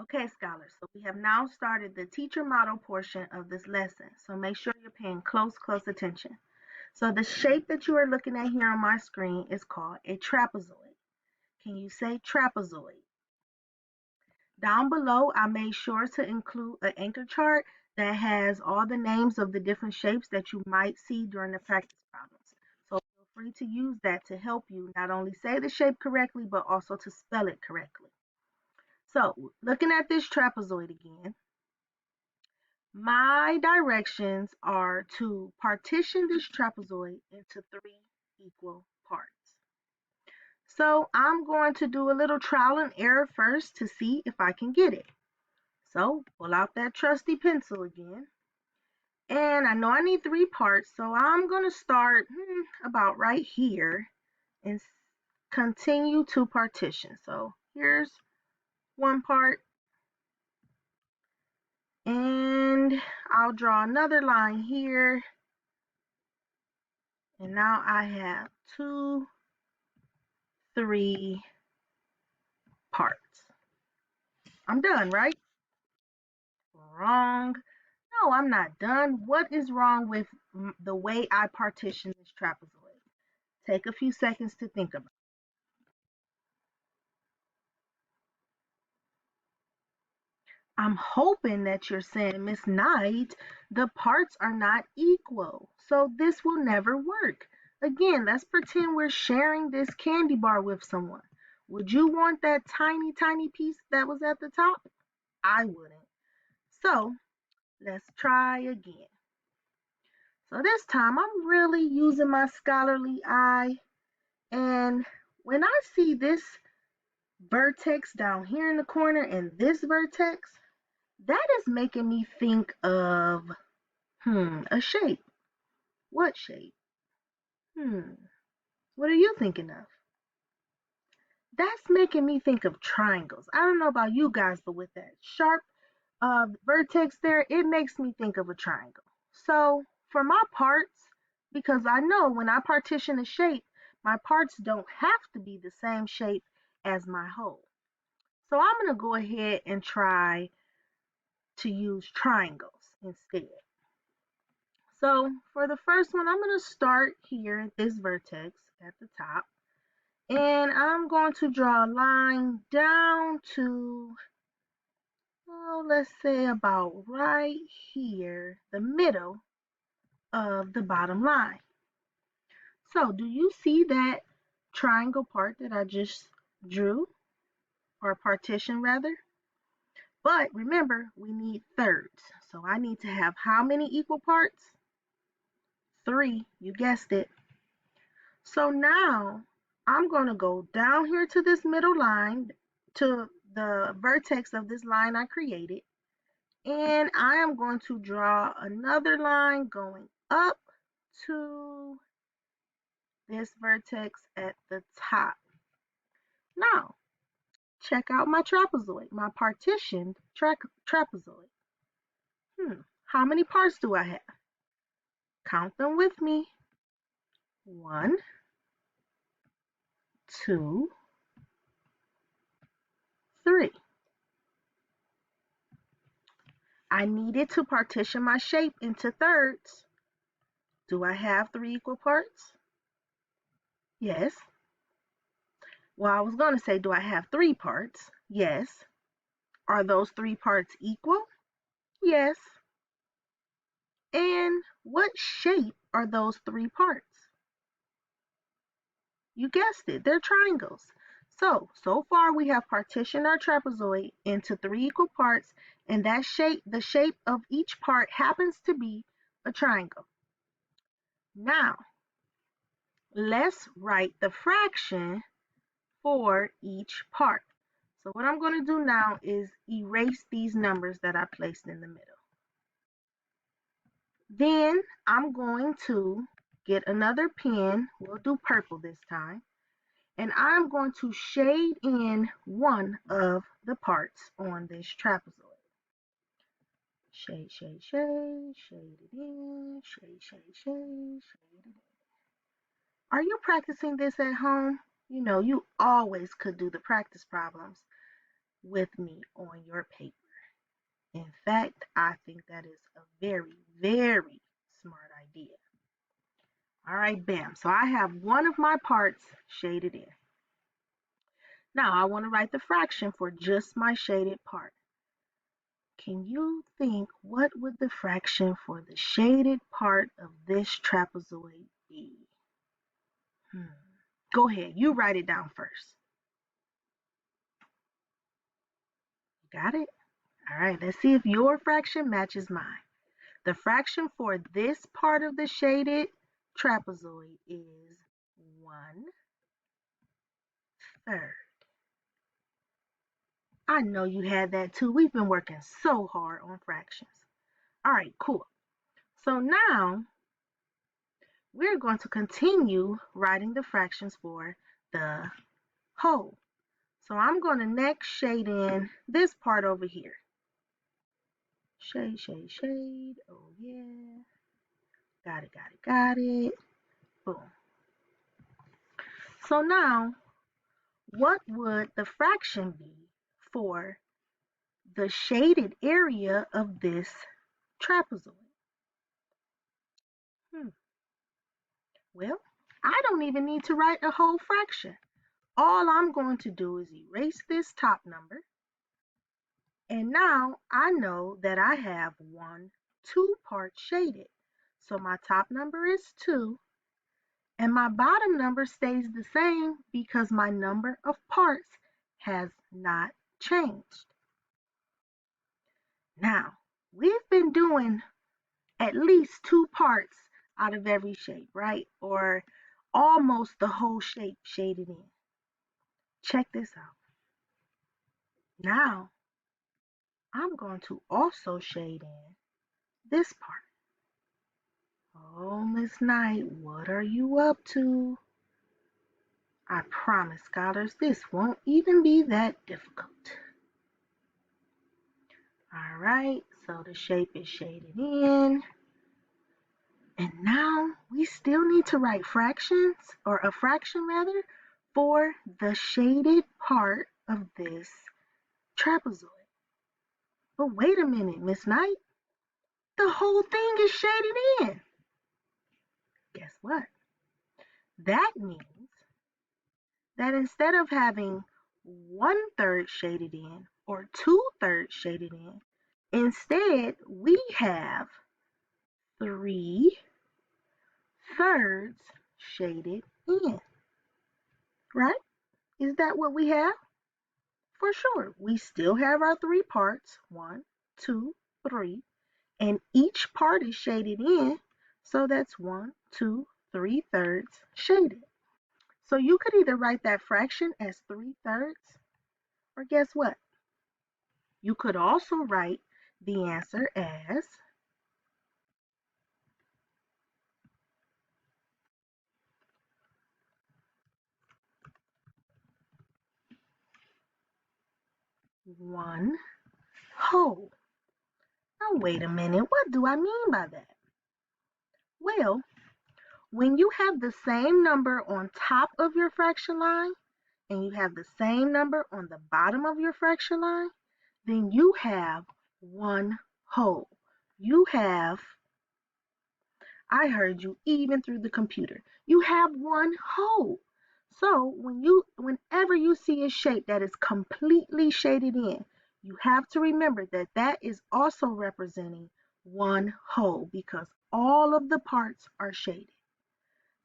Okay, scholars, so we have now started the teacher model portion of this lesson. So make sure you're paying close attention. So the shape that you are looking at here on my screen is called a trapezoid. Can you say trapezoid? Down below, I made sure to include an anchor chart that has all the names of the different shapes that you might see during the practice problems. So feel free to use that to help you not only say the shape correctly, but also to spell it correctly. So looking at this trapezoid again, my directions are to partition this trapezoid into three equal parts. So I'm going to do a little trial and error first to see if I can get it. So pull out that trusty pencil again. And I know I need three parts, so I'm going to start about right here and continue to partition. So here's one part, and I'll draw another line here. And now I have two, three parts. I'm done, right? Wrong. No, I'm not done. What is wrong with the way I partition this trapezoid? Take a few seconds to think about it. I'm hoping that you're saying, Miss Knight, the parts are not equal, so this will never work. Again, let's pretend we're sharing this candy bar with someone. Would you want that tiny piece that was at the top? I wouldn't. So let's try again. So this time I'm really using my scholarly eye, and when I see this vertex down here in the corner and this vertex, that is making me think of a shape. What shape? What are you thinking of? That's making me think of triangles. I don't know about you guys, but with that sharp vertex there, it makes me think of a triangle. So for my parts, because I know when I partition a shape, my parts don't have to be the same shape as my whole. So I'm going to go ahead and try to use triangles instead. So for the first one, I'm going to start here at this vertex at the top. And I'm going to draw a line down to, let's say about right here, the middle of the bottom line. So do you see that triangle part that I just drew, or partition rather? But remember, we need thirds. So I need to have how many equal parts? Three, you guessed it. So now I'm going to go down here to this middle line, to the vertex of this line I created, and I am going to draw another line going up to this vertex at the top. Now, check out my trapezoid, my partitioned trapezoid. How many parts do I have? Count them with me. One, two, three. I needed to partition my shape into thirds. Do I have three equal parts? Yes. Well, I was going to say, do I have three parts? Yes. Are those three parts equal? Yes. And what shape are those three parts? You guessed it, they're triangles. So far we have partitioned our trapezoid into three equal parts, and that shape, the shape of each part happens to be a triangle. Now, let's write the fraction for each part. So what I'm going to do now is erase these numbers that I placed in the middle. Then I'm going to get another pen. We'll do purple this time. And I'm going to shade in one of the parts on this trapezoid. Shade, shade, shade, shade it in, shade, shade, shade, shade it in. Are you practicing this at home? You know, you always could do the practice problems. with me on your paper. In fact, I think that is a very, very smart idea. All right, bam. So I have one of my parts shaded in. Now I want to write the fraction for just my shaded part. Can you think what would the fraction for the shaded part of this trapezoid be? Go ahead, you write it down first. Got it? All right, let's see if your fraction matches mine. The fraction for this part of the shaded trapezoid is 1/3. I know you had that too. We've been working so hard on fractions. All right, cool. So now we're going to continue writing the fractions for the whole. So I'm going to next shade in this part over here. Shade, shade, shade. Oh yeah. Got it, got it, got it. Boom. So now, what would the fraction be for the shaded area of this trapezoid? Well, I don't even need to write a whole fraction. All I'm going to do is erase this top number. And now I know that I have 2 parts shaded. So my top number is 2. And my bottom number stays the same because my number of parts has not changed. Now, we've been doing at least 2 parts out of every shape, right? Or almost the whole shape shaded in. Check this out. Now, I'm going to also shade in this part. Oh, Miss Knight, what are you up to? I promise, scholars, this won't even be that difficult. All right, so the shape is shaded in. And now we still need to write fractions, or a fraction rather, for the shaded part of this trapezoid. But wait a minute, Miss Knight. The whole thing is shaded in. Guess what? That means that instead of having 1/3 shaded in or 2/3 shaded in, instead we have 3/3 shaded in. Right? Is that what we have? For sure. We still have our 3 parts, 1, 2, 3, and each part is shaded in, so that's 1, 2, 3/3 shaded. So you could either write that fraction as 3/3, or guess what? You could also write the answer as 1/2. Now wait a minute, what do I mean by that? Well, when you have the same number on top of your fraction line and you have the same number on the bottom of your fraction line, then you have 1/2. You have, I heard you even through the computer, you have 1/2. So whenever you see a shape that is completely shaded in, you have to remember that that is also representing 1/2 because all of the parts are shaded.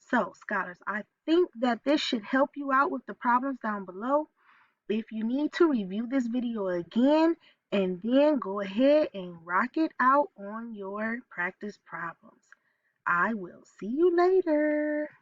So, scholars, I think that this should help you out with the problems down below. If you need to review this video again and then go ahead and rock it out on your practice problems. I will see you later.